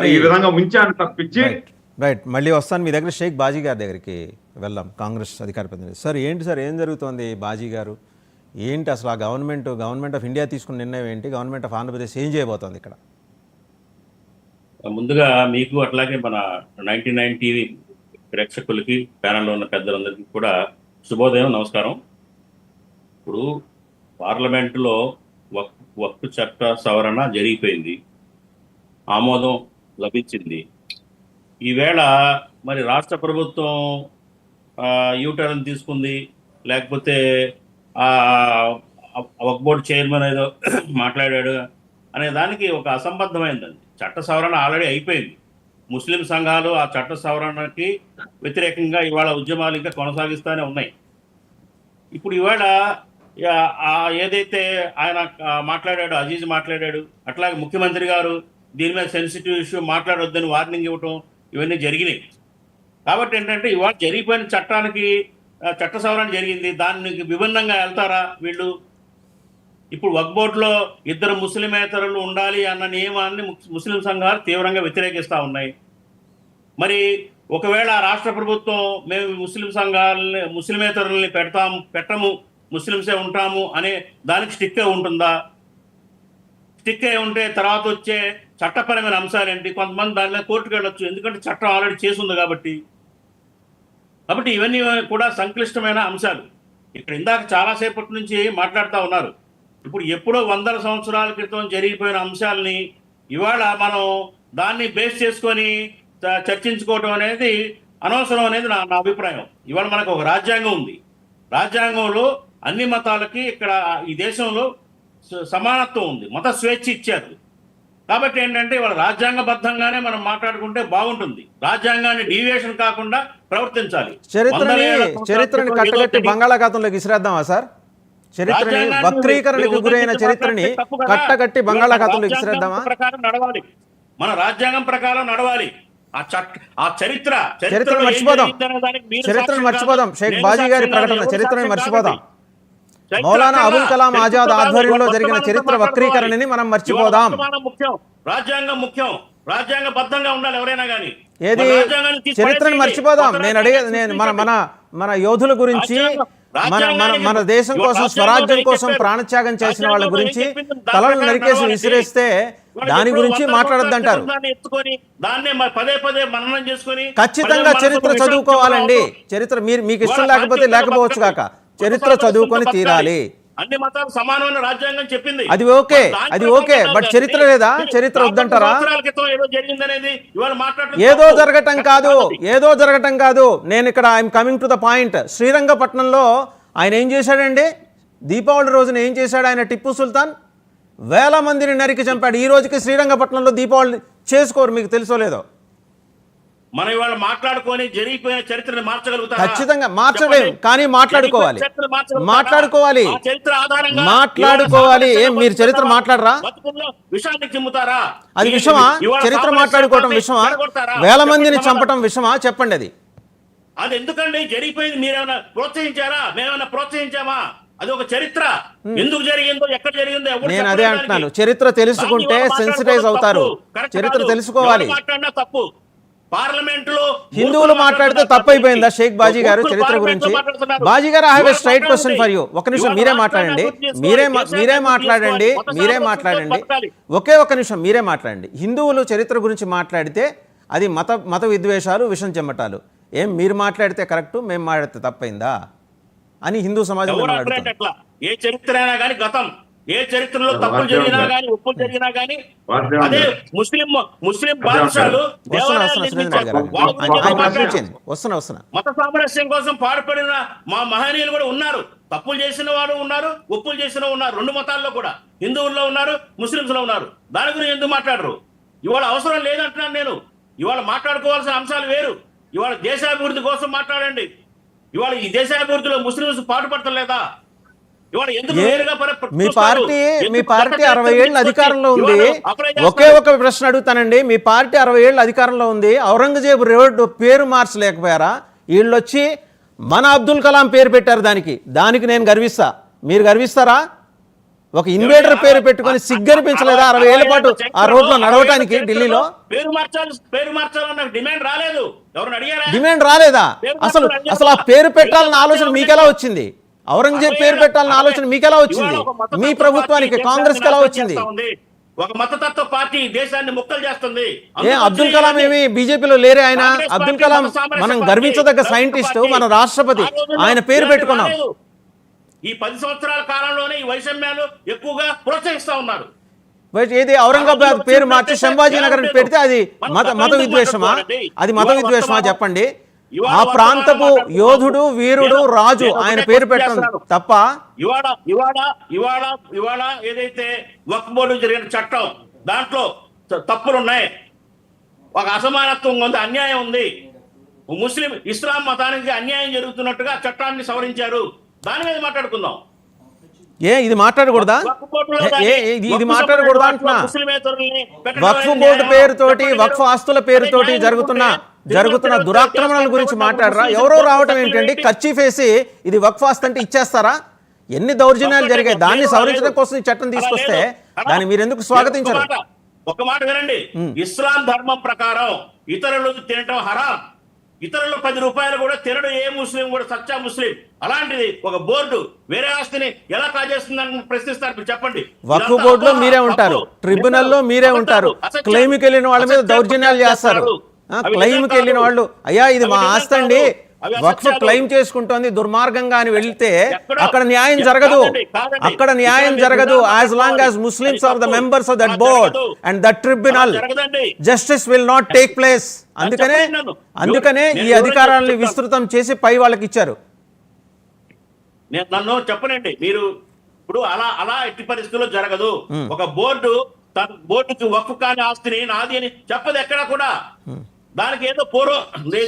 ఈ విధంగా ఉంచాను తప్పించి. రైట్, మళ్ళీ వస్తాను మీ దగ్గర. షేక్ బాజీ గారి దగ్గరికి వెళ్దాం, కాంగ్రెస్ అధికార ప్రతినిధి. సార్ ఏంటి సార్, ఏం జరుగుతోంది బాజీ గారు? ఏంటి అసలు ఆ గవర్నమెంట్ ఆఫ్ ఇండియా తీసుకున్న నిర్ణయం ఏంటి? గవర్నమెంట్ ఆఫ్ ఆంధ్రప్రదేశ్ ఏం చేయబోతోంది ఇక్కడ? ముందుగా మీకు అట్లాగే మన 99 టీవీ ప్రేక్షకులకి, ప్యానల్లో ఉన్న పెద్దలందరికీ కూడా శుభోదయం, నమస్కారం. ఇప్పుడు పార్లమెంటులో వక్ఫ్ చట్ట సవరణ జరిగిపోయింది, ఆమోదం లభించింది. ఈవేళ మరి రాష్ట్ర ప్రభుత్వం యూటర్న్ తీసుకుంది, లేకపోతే వక్ఫ్ బోర్డు చైర్మన్ ఏదో మాట్లాడాడు అనే దానికి ఒక అసంబద్ధమైందండి. చట్ట సవరణ ఆల్రెడీ అయిపోయింది. ముస్లిం సంఘాలు ఆ చట్ట సవరణకి వ్యతిరేకంగా ఇవాళ ఉద్యమాలు ఇంకా కొనసాగిస్తూనే ఉన్నాయి. ఇప్పుడు ఇవాళ ఏదైతే ఆయన మాట్లాడాడు, అజీజ్ మాట్లాడాడు, అట్లాగే ముఖ్యమంత్రి గారు దీని మీద సెన్సిటివ్ ఇష్యూ మాట్లాడొద్దని వార్నింగ్ ఇవ్వటం, ఇవన్నీ జరిగినాయి. కాబట్టి ఏంటంటే ఇవాళ జరిగిపోయిన చట్టానికి చట్ట సవరణ జరిగింది, దానికి విభిన్నంగా వెళ్తారా వీళ్ళు? ఇప్పుడు వక్ఫ్ బోర్డులో ఇద్దరు ముస్లిమేతరులు ఉండాలి అన్న నియమాన్ని ముస్లిం సంఘాలు తీవ్రంగా వ్యతిరేకిస్తూ ఉన్నాయి. మరి ఒకవేళ రాష్ట్ర ప్రభుత్వం మేము ముస్లిమేతరుల్ని పెట్టము, ముస్లింసే ఉంటాము అనే దానికి స్టిక్ ఉంటుందా? స్టిక్ అయి ఉంటే తర్వాత వచ్చే చట్టపరమైన అంశాలు ఏంటి? కొంతమంది దాని మీద కోర్టుకు వెళ్ళొచ్చు, ఎందుకంటే చట్టం ఆల్రెడీ చేసింది కాబట్టి. ఇవన్నీ కూడా సంక్లిష్టమైన అంశాలు. ఇక్కడ ఇందాక చాలాసేపటి నుంచి మాట్లాడుతూ ఉన్నారు. ఇప్పుడు ఎప్పుడో 100 సంవత్సరాల క్రితం జరిగిపోయిన అంశాలని ఇవాళ మనం దాన్ని బేస్ చేసుకొని చర్చించుకోవడం అనేది అనవసరం అనేది నా అభిప్రాయం. ఇవాళ మనకు ఒక రాజ్యాంగం ఉంది. రాజ్యాంగంలో అన్ని మతాలకి ఇక్కడ ఈ దేశంలో సమానత్వం ఉంది, మత స్వేచ్ఛ ఇచ్చారు. కాబట్టి ఏంటంటే ఇవాళ రాజ్యాంగబద్ధంగానే మనం మాట్లాడుకుంటే బాగుంటుంది. రాజ్యాంగాన్ని డీవియేషన్ కాకుండా ప్రవర్తించాలి. చరిత్రని కట్టగట్టి బంగాళాఖాతంలోకి విసిరేద్దామా సార్? చరిత్రని వక్రీకరణకు గురైన చరిత్రని కట్టగట్టి బంగాళాఖాతంలోకి విసిరేద్దామా? నడవాలి, మన రాజ్యాంగం ప్రకారం నడవాలి. ఆ చరిత్రను మర్చిపోదాం. షేక్ బాజీ గారి ప్రకటన, చరిత్రను మర్చిపోదాం. మౌలానా అబుల్ కలాం ఆజాద్ ఆధ్వర్యంలో జరిగిన చరిత్ర వక్రీకరణని మనం మర్చిపోదాం. ముఖ్యం, రాజ్యాంగం ముఖ్యం, రాజ్యాంగబద్ధంగా ఉండాలి ఎవరైనా కానీ. ఏది చరిత్రను మర్చిపోదాం. నేను మన యోధుల గురించి, మన దేశం కోసం, స్వరాజ్యం కోసం ప్రాణత్యాగం చేసిన వాళ్ళ గురించి తలలు నరికేసి విసిరేస్తే దాని గురించి మాట్లాడొద్దంటారు. ఖచ్చితంగా చరిత్ర చదువుకోవాలండి. చరిత్ర మీకు ఇష్టం లేకపోవచ్చు కాక చరిత్ర చదువుకొని తీరాలి. అన్ని మతాలు సమానమైన రాజ్యాంగం చెప్పింది. అది ఓకే, బట్ చరిత్ర లేదా? చరిత్ర వద్దంటారా? ఏదో జరగటం కాదు. నేను ఇక్కడ I'm coming to the point. శ్రీరంగపట్నంలో ఆయన ఏం చేశాడండి? దీపావళి రోజున ఏం చేశాడు ఆయన? టిప్పు సుల్తాన్ వేల మందిని నరికి చంపాడు. ఈ రోజుకి శ్రీరంగపట్నంలో దీపావళి చేసుకోరు, మీకు తెలుసో లేదో. మనం ఇవాళ మాట్లాడుకొని జరిగిపోయిన చరిత్రను మార్చగలుగుతాం? ఖచ్చితంగా మార్చలేము, కానీ మాట్లాడుకోవాలి. ఏం మీరు చరిత్ర మాట్లాడరా? విషయాన్ని చిమ్ముతారా? అది విషమా? చరిత్ర మాట్లాడుకోవటం విషమా? వేల మందిని చంపటం విషమా? చెప్పండి. అది ఎందుకండి జరిగిపోయింది? మీరేమైనా ప్రోత్సహించారా? మేమేమైనా ప్రోత్సహించామా? అది ఒక చరిత్ర. ఎందుకు జరిగిందో, ఎక్కడ జరిగిందో నేను అదే అంటున్నాను. చరిత్ర తెలుసుకుంటే సెన్సిటైజ్ అవుతారు. చరిత్ర తెలుసుకోవాలి. తప్పు పార్లమెంటులో హిందువులు మాట్లాడితే తప్పైపోయిందా షేక్ బాజీ గారు చరిత్ర గురించి? బాజీ గారు, I have a straight question for you. ఒక నిమిషం మీరే మాట్లాడండి. ఒకే ఒక నిమిషం మీరే మాట్లాడండి. హిందువులు చరిత్ర గురించి మాట్లాడితే అది మత విద్వేషాలు, విషం చెమ్మటాలు. ఏం మీరు మాట్లాడితే కరెక్ట్, మేము మాట్లాడితే తప్పైందా అని హిందూ సమాజం ఏ చరిత్ర అయినా కానీ, గతం ఏ చరిత్రలో తప్పులు జరిగినా కానీ, ఒప్పులు జరిగినా కానీ, అదే ముస్లిం బాద్షాలు మత సామరస్యం కోసం పాటుపడిన మా మహనీయులు కూడా ఉన్నారు. తప్పులు చేసిన వారు ఉన్నారు, ఒప్పులు చేసిన ఉన్నారు. రెండు మతాల్లో కూడా, హిందువుల్లో ఉన్నారు, ముస్లింస్ లో ఉన్నారు. దాని గురించి ఎందుకు మాట్లాడరు? ఇవాళ అవసరం లేదంటున్నాను నేను. ఇవాళ మాట్లాడుకోవాల్సిన అంశాలు వేరు. ఇవాళ దేశాభివృద్ధి కోసం మాట్లాడండి. ఇవాళ ఈ దేశాభివృద్ధిలో ముస్లింస్ పాటుపడతలేదా? మీ పార్టీ 60 ఏళ్ళు అధికారంలో ఉంది. ఒకే ఒక ప్రశ్న అడుగుతానండి. మీ పార్టీ 60 ఏళ్ళు అధికారంలో ఉంది. ఔరంగజేబు రోడ్డు పేరు మార్చలేకపోయారా? వీళ్ళు వచ్చి మన అబ్దుల్ కలాం పేరు పెట్టారు. దానికి నేను గర్విస్తా. మీరు గర్విస్తారా? ఒక ఇన్వేడర్ పేరు పెట్టుకొని సిగ్గనిపించలేదా 60 ఏళ్ల పాటు ఆ రోడ్లో నడవటానికి ఢిల్లీలో? పేరు మార్చాలన్న డిమాండ్ రాలేదు. ఎవరు అడిగారా? డిమాండ్ రాలేదా? అసలు ఆ పేరు పెట్టాలన్న ఆలోచన మీకెలా వచ్చింది? ఔరంగజేబ్ పేరు పెట్టాలన్న ఆలోచన మీకెలా వచ్చింది? మీ ప్రభుత్వానికి, కాంగ్రెస్ కి ఎలా వచ్చింది? ఒక మతతత్వ పార్టీ దేశాన్ని ముక్కలు చేస్తుంది. అబ్దుల్ కలాం ఏమి బీజేపీలో లేరే? ఆయన అబ్దుల్ కలాం మనం గర్వించదగ్గ సైంటిస్ట్, మన రాష్ట్రపతి, ఆయన పేరు పెట్టుకున్నాం. ఈ 10 సంవత్సరాల కాలంలోనే ఈ వైషమ్యాలు ఎక్కువగా ప్రోత్సహిస్తా ఉన్నారు. ఏది ఔరంగాబాద్ పేరు మార్చి సంభాజీ నగర్ పెడితే అది మత విద్వేషమా? అది మత విద్వేషమా చెప్పండి? ఆ ప్రాంతపు యోధుడు, వీరుడు, రాజు, ఆయన పేరు పెట్టడం తప్ప. ఇవాళ ఏదైతే వక్ఫ్ బోర్డు జరిగిన చట్టం, దాంట్లో తప్పులు ఉన్నాయి, ఒక అసమానత్వం ఉంది, అన్యాయం ఉంది. ముస్లిం ఇస్లాం మతానికి అన్యాయం జరుగుతున్నట్టుగా చట్టాన్ని సవరించారు. దాని మీద మాట్లాడుకుందాం. ఇది మాట్లాడకూడదా? ఇది మాట్లాడకూడదా అంటున్నా. వక్ఫ్ బోర్డు పేరుతోటి, వక్ఫ్ ఆస్తుల పేరుతోటి జరుగుతున్న దురాక్రమణల గురించి మాట్లాడరా? ఎవరో రావటం ఏంటండి, కర్చీఫ్ వేసి ఇది వక్ఫ్ ఆస్తి అంటే ఇచ్చేస్తారా? ఎన్ని దౌర్జన్యాలు జరిగాయి. దాన్ని సవరించడం కోసం ఈ చట్టం తీసుకొస్తే దాన్ని మీరు ఎందుకు స్వాగతించరు? ఒక మాట వినండి. ఇస్లాం ధర్మం ప్రకారం ఇతరులు తినటం హరాం. ఇతరులు 10 రూపాయలు కూడా తినడు ఏ ముస్లిం కూడా, సచ్చా ముస్లిం. అలాంటిది ఒక బోర్డు వేరే ఆస్తిని ఎలా కాజేస్తుందని ప్రశ్నిస్తారు. చెప్పండి. వక్ఫ్ బోర్డులో మీరే ఉంటారు, ట్రిబ్యునల్లో మీరే ఉంటారు, క్లెయిమ్కి వెళ్ళిన వాళ్ళ మీద దౌర్జన్యాలు చేస్తారు. క్లెయిమ్కి వెళ్ళిన వాళ్ళు, అయ్యా ఇది మా ఆస్తి అండి, వక్ఫ్ క్లెయిమ్ చేసుకుంటోంది దుర్మార్గంగా అని వెళ్తే అక్కడ న్యాయం జరగదు. అక్కడ న్యాయం జరగదు. As long as Muslims are the members of that board and that tribunal, justice will not take place. అందుకనే ఈ అధికారాలను విస్తృతం చేసి పై వాళ్ళకి ఇచ్చారు. నన్ను చెప్పనండి మీరు. ఇప్పుడు అలా ఎట్టి పరిస్థితుల్లో జరగదు. ఒక బోర్డుకి వక్ఫ్ కాని ఆస్తిని నాది అని చెప్పదు ఎక్కడా కూడా. దానికి ఏదో పూర్వం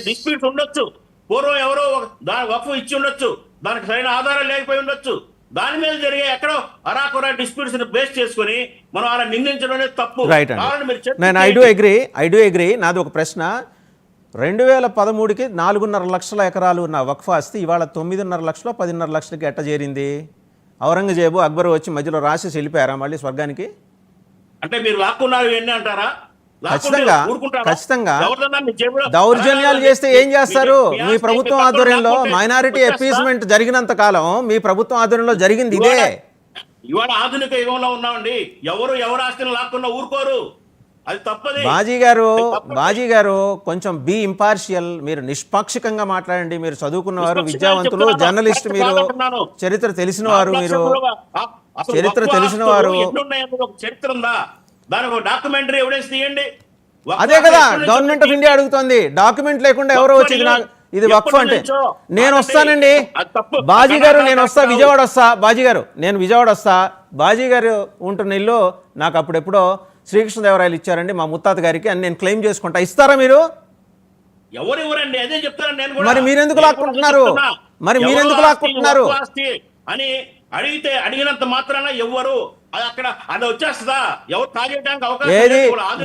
డిస్ప్యూట్స్ ఉండొచ్చు, పూర్వం ఎవరో దాని వక్ఫ్ ఇచ్చి ఉండొచ్చు, దానికి సరైన ఆధారం లేకపోయి ఉండొచ్చు. దాని మీద జరిగే ఎక్కడో అరాకొరా డిస్ప్యూట్స్ బేస్ చేసుకుని మనం అలా నిందించడం అనేది తప్పు. I do agree. నాది ఒక ప్రశ్న. 2013కి 4.5 లక్షల ఎకరాలు ఉన్న వక్ఫ్ ఆస్తి ఇవాళ 9.5 లక్షలు 10.5 లక్షలకి ఎట్ట చేరింది? ఔరంగజేబు, అక్బర్ వచ్చి మధ్యలో రాసేసి వెళ్ళిపోయారా మళ్ళీ స్వర్గానికి? అంటే మీరు లాక్కున్నారు ఎన్ని అంటారా? ఖచ్చితంగా దౌర్జన్యాలు చేస్తే ఏం చేస్తారు? మీ ప్రభుత్వం ఆధ్వర్యంలో మైనారిటీ అపీస్మెంట్ జరిగినంత కాలం మీ ప్రభుత్వం ఆధ్వర్యంలో జరిగింది ఇదే. ఇవాళ ఆధునిక యుగంలో ఉన్నామండి. ఎవరు ఆస్తిని లాక్కున్నా ఊరుకోరు. అది తప్పది. బాజీ గారు కొంచెం బీ ఇంపార్షియల్. మీరు నిష్పాక్షికంగా మాట్లాడండి. మీరు చదువుకున్నవారు, విద్యావంతులు, జర్నలిస్ట్, మీరు చరిత్ర తెలిసిన వారు, చరిత్ర ఉందా? దానికి డాక్యుమెంటరీ ఎవిడెన్స్ తీయండి. అదే కదా గవర్నమెంట్ ఆఫ్ ఇండియా అడుగుతోంది. డాక్యుమెంట్ లేకుండా ఎవరో వచ్చింది ఇది వక్ఫ్ అంటే. నేను వస్తానండి బాజీ గారు, నేను వస్తా, విజయవాడ వస్తా. బాజీ గారు నేను విజయవాడ వస్తా. బాజీ గారు ఉంటున్న ఇల్లు నాకు అప్పుడెప్పుడో శ్రీకృష్ణదేవరాయలు ఇచ్చారండి మా ముత్తాత గారికి అని నేను క్లెయిమ్ చేసుకుంటా. ఇస్తారా మీరు? ఎవరెవరండి అదే చెప్తాను నేను. మరి మీరెందుకు లాక్కుంటున్నారు? అని అడిగినంత మాత్రాన ఎవరు అక్కడ అది వచ్చేస్తుందా? ఎవరు తాగేయడానికి అవకాశం? ఏది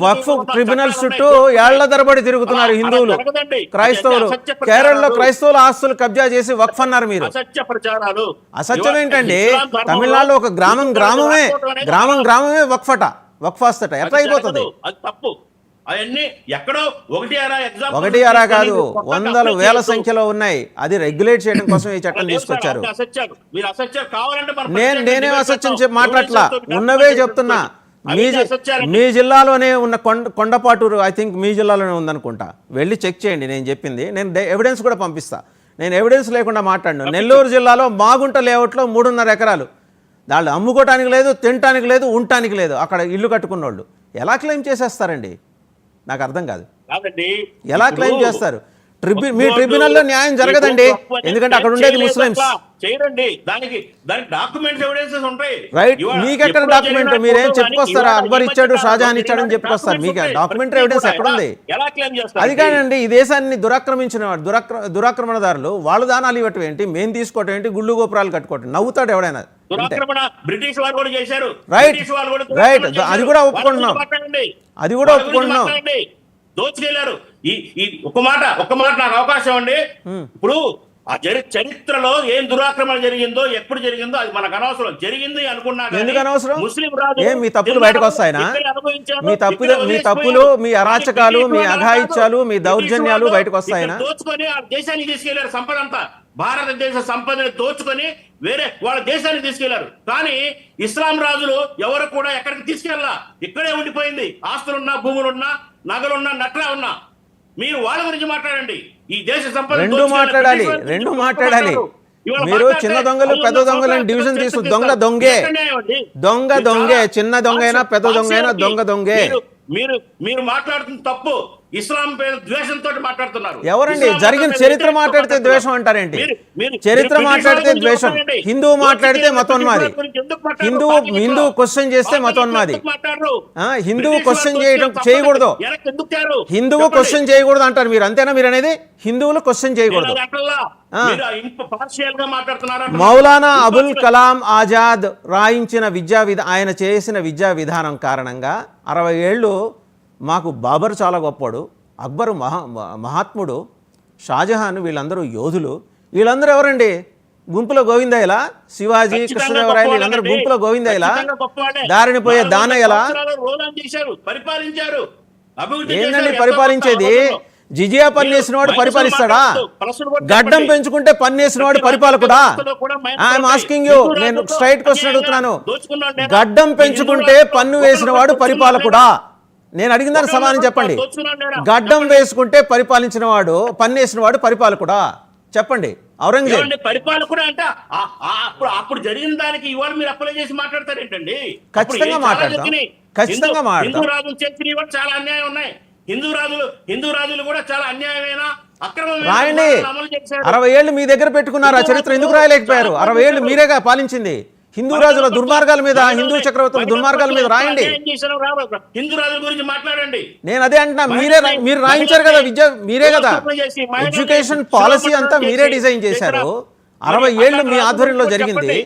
వక్ఫ్ ట్రిబ్యునల్స్ చుట్టూ ఏళ్ల తరబడి తిరుగుతున్నారు హిందువులు, క్రైస్తవులు. కేరళలో క్రైస్తవుల ఆస్తులు కబ్జా చేసి వక్ఫ్ అన్నారు మీరు. అసత్య ప్రచారాలు. అసత్యం ఏంటండి? తమిళనాడులో ఒక గ్రామమే వక్ఫ్ ఆస్తట. ఎట్లా అయిపోతుంది? అది తప్పు. అవన్నీ ఎక్కడో ఒకటి అరా కాదు, వందల వేల సంఖ్యలో ఉన్నాయి. అది రెగ్యులేట్ చేయడం కోసం ఈ చట్టం తీసుకొచ్చారు. నేనేం అసత్యం మాట్లాడలా, ఉన్నవే చెప్తున్నా. మీ జిల్లాలోనే ఉన్న కొండపాటూరు, ఐ థింక్ మీ జిల్లాలోనే ఉందనుకుంటా. వెళ్ళి చెక్ చేయండి నేను చెప్పింది. నేను ఎవిడెన్స్ కూడా పంపిస్తా. నేను ఎవిడెన్స్ లేకుండా మాట్లాడను. నెల్లూరు జిల్లాలో మాగుంట లేఅవుట్లో 3.5 ఎకరాలు దాళ్ళు అమ్ముకోవటానికి లేదు, తినటానికి లేదు, ఉండటానికి లేదు. అక్కడ ఇల్లు కట్టుకున్న వాళ్ళు ఎలా క్లెయిమ్ చేసేస్తారండి? నాకు అర్థం కాదు. ఎలా క్లెయిమ్ చేస్తారు? మీ ట్రిబ్యునల్లో న్యాయం జరగదండి, ఎందుకంటే అక్కడ ఉండేది ముస్లిమ్స్. Right, మీకెక్కడ document? మీరేం చెప్పుకొస్తారా? అక్బర్ ఇచ్చాడు, షాజహాన్ ఇచ్చాడు అని చెప్పుకొస్తారు. మీకు డాక్యుమెంటరీ ఎవిడెన్స్ ఎక్కడుంది? అది కాదండి, ఈ దేశాన్ని దురాక్రమించిన దురాక్రమణదారులు వాళ్ళు దానాలు ఇవ్వటం ఏంటి, మేము తీసుకోవటం ఏంటి, గుళ్ళు గోపురాలు కట్టుకోవటం? నవ్వుతాడు ఎవడైనా. బ్రిటిష్ వాళ్ళు కూడా చేశారు. రైట్, అది కూడా ఒప్పుకుంటున్నాం. దోచుకెళ్లారు. ఈ ఒక మాట నాకు అవకాశం అండి. ఇప్పుడు ఆ చరిత్రలో ఏం దురాక్రమణ జరిగిందో ఎప్పుడు జరిగిందో అది మనకు అనవసరం. జరిగింది అనుకున్నా కానీ ఎందుకు అనవసరం? ముస్లిం రాజు ఏం మీ తప్పులు బయటకు వస్తాయనా? మీ తప్పులు, మీ అరాచకాలు, మీ అఘాయిత్యాలు, మీ దౌర్జన్యాలు బయటకు వస్తాయనా? దోచుకొని ఆ దేశానికి తీసుకెళ్లారు సంపద అంతా. భారతదేశ సంపదని దోచుకొని వేరే వాళ్ళ దేశానికి తీసుకెళ్లారు. కానీ ఇస్లాం రాజులు ఎవరు కూడా ఎక్కడికి తీసుకెళ్ళా, ఇక్కడే ఉండిపోయింది. ఆస్తులున్నా, భూములున్నా, నగలున్నా, నట్రా ఉన్నా. మీరు వాళ్ళ గురించి మాట్లాడండి. ఈ దేశ సంపద రెండు మాట్లాడాలి. మీరు చిన్న దొంగలు పెద్ద దొంగలని డివిజన్ తీసు. దొంగ దొంగే, చిన్న దొంగ అయినా పెద్ద దొంగ అయినా దొంగే. మీరు మాట్లాడుతున్న తప్పు. ఇస్లాం పేరు ద్వేషంతో మాట్లాడుతున్నారు. ఎవరండి? జరిగిన చరిత్ర మాట్లాడితే ద్వేషం అంటారేంటి? చరిత్ర మాట్లాడితే ద్వేషం. హిందూ మాట్లాడితే మతోన్మాది. హిందూ క్వశ్చన్ చేస్తే మతోన్మాది. హిందువు క్వశ్చన్ చేయకూడదు. హిందువు క్వశ్చన్ చేయకూడదు అంటారు మీరు. అంతేనా మీరు అనేది? హిందువులు క్వశ్చన్ చేయకూడదు. మౌలానా అబుల్ కలాం ఆజాద్ రాయించిన ఆయన చేసిన విద్యా విధానం కారణంగా 60 ఏళ్ళు మాకు బాబర్ చాలా గొప్పవాడు, అక్బరు మహాత్ముడు, షాజహాన్, వీళ్ళందరూ యోధులు. వీళ్ళందరూ ఎవరండి? గుంపులో గోవిందయ్యలా? శివాజీ, కృష్ణదేవరాయలు వీళ్ళందరూ గుంపులో గోవిందయ్యలా? దారిని పోయే దానయ్యలా? ఏందండి పరిపాలించేది? జిజియా పన్నేసిన వాడు పరిపాలిస్తాడా? గడ్డం పెంచుకుంటే పన్నేసిన వాడు పరిపాలకుడా? ఐఎమ్ ఆస్కింగ్ యూ, నేను స్ట్రైట్ క్వశ్చన్ అడుగుతున్నాను. గడ్డం పెంచుకుంటే పన్ను వేసిన వాడు పరిపాలకుడా? నేను అడిగిన దానికి సమాధానం చెప్పండి. గడ్డం వేసుకుంటే పరిపాలించిన వాడు, పన్నేసిన వాడు పరిపాలకుడా? చెప్పండి. ఔరంగజేబ్ పరిపాలకుడు అంట. అప్పుడు జరిగిన దానికి ఇవాళ మీరు అప్లై చేసి మాట్లాడతారేంటండి? ఖచ్చితంగా మాట్లాడతాం. హిందూ రాజులు చేసిన ఇవాళ చాలా అన్యాయం ఉన్నాయి. హిందూ రాజులు కూడా చాలా అన్యాయమైన రాయండి. 60 ఏళ్ళు మీ దగ్గర పెట్టుకున్నారు. ఆ చరిత్ర ఎందుకు రాయలేకపోయారు? 60 ఏళ్ళు మీరేగా పాలించింది. హిందూ రాజుల దుర్మార్గాల మీద, హిందూ చక్రవర్తుల దుర్మార్గాల మీద రాయండి. హిందూ రాజుల గురించి మాట్లాడండి. నేను అదే అంటున్నా. మీరు రాయించారు కదా మీరే కదా. ఎడ్యుకేషన్ పాలసీ అంతా మీరే డిజైన్ చేశారు. 60 ఏళ్ళు మీ ఆధ్వర్యంలో జరిగింది.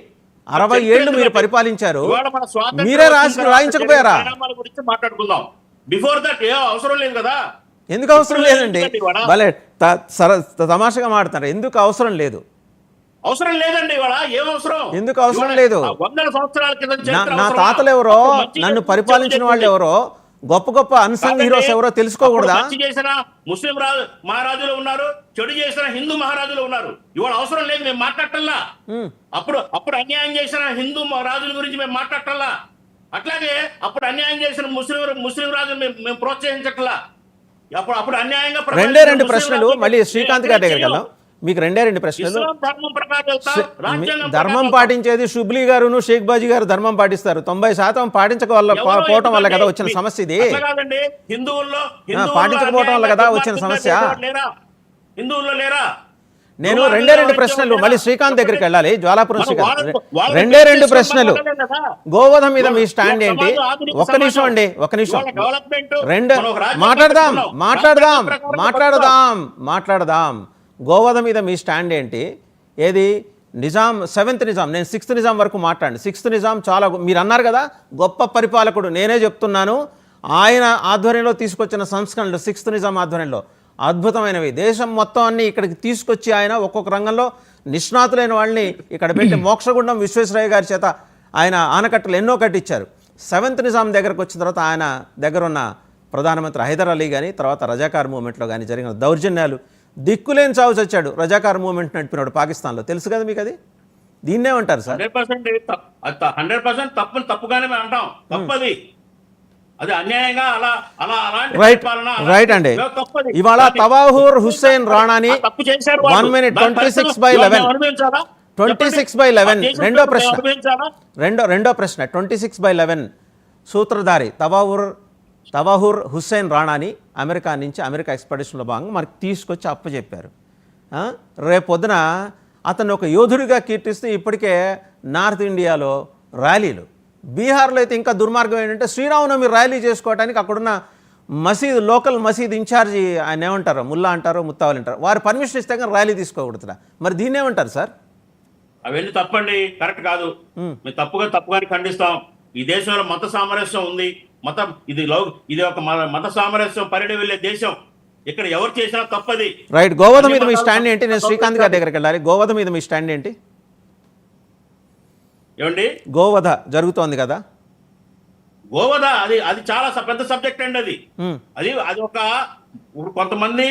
60 ఏళ్ళు మీరు పరిపాలించారు. మీరే రాయించకపోయారా? మాట్లాడుకుందాం. బిఫోర్ దట్ అవసరం లేదు కదా. ఎందుకు అవసరం లేదండి? భలే తమాషగా మాట్లాడతారు. ఎందుకు అవసరం లేదు? అవసరం లేదండి. ఇవాళ ఏం అవసరం? ఎందుకు అవసరం లేదు? 100 సంవత్సరాల కింద నా తాతలు ఎవరో, నన్ను పరిపాలించిన వాళ్ళు ఎవరో, గొప్ప అన్సంగ్ హీరోస్ ఎవరో తెలుసుకోకూడదా? మంచి చేసిన ముస్లిం మహారాజులు ఉన్నారు, చెడు చేసిన హిందూ మహారాజులు ఉన్నారు. ఇవాళ అవసరం లేదు, మేము మాట్లాడటల్లా. అప్పుడు అన్యాయం చేసిన హిందూ రాజుల గురించి మేము మాట్లాడటల్లా. అట్లాగే అప్పుడు అన్యాయం చేసిన ముస్లిం రాజులు మేము ప్రోత్సహించట్లా. అప్పుడు అన్యాయంగా రెండు ప్రశ్నలు మళ్ళీ శ్రీకాంత్ గారి దగ్గరికి వెళ్దాం. మీకు 2 ప్రశ్నలు. ధర్మం పాటించేది షుబ్లీ గారును షేక్ బాజీ గారు ధర్మం పాటిస్తారు. 90% పాటించకపోవటం వల్ల కదా వచ్చిన సమస్య ఇది. పాటించకపోవటం వల్ల కదా వచ్చిన సమస్య. హిందువుల్లో లేరా? నేను 2 ప్రశ్నలు మళ్ళీ శ్రీకాంత్ దగ్గరికి వెళ్ళాలి. జ్వాలాపురం శ్రీకాంత్. 2 ప్రశ్నలు. గోవధ మీద మీ స్టాండ్ ఏంటి? ఒక్క నిమిషం అండి, ఒక్క నిమిషం. మాట్లాడదాం. గోవధ మీద మీ స్టాండ్ ఏంటి? ఏది నిజాం 7th నిజాం, నేను 6th నిజాం వరకు మాట్లాడండి. 6th నిజాం చాలా మీరు అన్నారు కదా గొప్ప పరిపాలకుడు. నేనే చెప్తున్నాను, ఆయన ఆధ్వర్యంలో తీసుకొచ్చిన సంస్కరణలు 6th నిజాం ఆధ్వర్యంలో అద్భుతమైనవి. దేశం మొత్తం అన్ని ఇక్కడికి తీసుకొచ్చి ఆయన ఒక్కొక్క రంగంలో నిష్ణాతులైన వాళ్ళని ఇక్కడ పెట్టి మోక్షగుండం విశ్వేశ్వరయ్య గారి చేత ఆయన ఆనకట్టలు ఎన్నో కట్టించారు. 7th నిజాం దగ్గరకు వచ్చిన తర్వాత ఆయన దగ్గర ఉన్న ప్రధానమంత్రి హైదర్ అలీ కానీ, తర్వాత రజాకార్ మూవ్మెంట్లో కానీ జరిగిన దౌర్జన్యాలు, దిక్కులేని చావు చచ్చాడు రజాకార్ మూవ్మెంట్ నడిపినాడు పాకిస్తాన్లో. తెలుసు కదా మీకు అది? దీన్నేమంటారు సార్? 100% తప్పుగానే అంటాం. తప్పది, అది అన్యాయంగా రైట్ అండి. ఇవాళ తవాహూర్ హుస్సేన్ రాణాని 1 minute 26/11 రెండో ప్రశ్న 26/11 సూత్రధారి తవాహూర్ హుస్సేన్ రాణాని అమెరికా నుంచి, అమెరికా ఎక్స్పెడిషన్లో భాగంగా మనకు తీసుకొచ్చి అప్పచెప్పారు. రేపొద్దున అతను ఒక యోధుడిగా కీర్తిస్తూ ఇప్పటికే నార్త్ ఇండియాలో ర్యాలీలు, బీహార్లో అయితే ఇంకా దుర్మార్గం ఏంటంటే శ్రీరామనవమి ర్యాలీ చేసుకోవడానికి అక్కడున్న మసీదు, లోకల్ మసీద్ ఇన్ఛార్జి ఆయన ఏమంటారు, ముల్లా అంటారో ముత్తావలు అంటారు, వారు పర్మిషన్ ఇస్తే కానీ ర్యాలీ తీసుకోకూడదురా. మరి దీన్ని ఏమంటారు సార్? అవన్నీ తప్పండి, కరెక్ట్ కాదు. మేము తప్పుగానే ఖండిస్తాం. ఈ దేశంలో మత సామరస్యం ఉంది. ఇది ఒక మత సామరస్యం పరిడి వెళ్ళే దేశం. ఇక్కడ ఎవరు చేసినా తప్పది. రైట్, గోవధ మీద మీ స్టాండ్ ఏంటి? నేను శ్రీకాంత్ గారి దగ్గరికి వెళ్ళాలి. గోవధ మీద మీ స్టాండ్ ఏంటి? ఏమండి, గోవధ జరుగుతోంది కదా, గోవధ అది చాలా పెద్ద సబ్జెక్ట్ అండి. అది ఒక కొంతమంది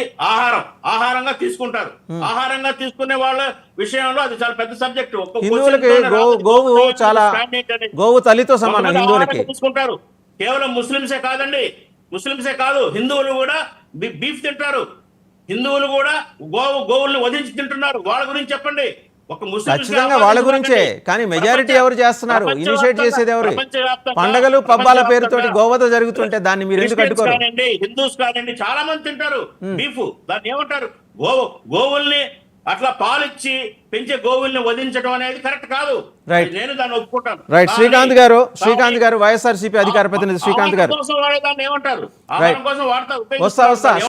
ఆహారంగా తీసుకుంటారు. ఆహారంగా తీసుకునే వాళ్ళ విషయంలో అది చాలా పెద్ద సబ్జెక్ట్. హిందువులకి గోవు చాలా, గోవు తల్లితో సమానం హిందువులకి. తీసుకుంటారు. కేవలం ముస్లింసే కాదు, హిందువులు కూడా బీఫ్ తింటారు. హిందువులు కూడా గోవుల్ని వధించి తింటున్నారు. వాళ్ళ గురించి చెప్పండి. ఒక ఖచ్చితంగా వాళ్ళ గురించే, కానీ మెజారిటీ ఎవరు చేస్తున్నారు? ఇనిషియేట్ చేసేది ఎవరు? పండగలు పబ్బాల పేరుతోటి గోవధ జరుగుతుంటే దాన్ని మీరు ఎందుకు అడ్డుకోరు? హిందూస్ కాదండి, చాలా మంది తింటారు బీఫ్. దాన్ని ఏమంటారు? గోవుల్ని అట్లా పాలిచ్చి పెంచే గోవుల్ని వధించడం అనేది కరెక్ట్ కాదు. నేను దాన్ని ఒప్పుకుంటాను. రైట్, శ్రీకాంత్ గారు వైఎస్ఆర్సీపీ అధికార ప్రతినిధి శ్రీకాంత్ గారు, దాన్ని ఏమంటారు? కోసం వాడతారు. వస్తా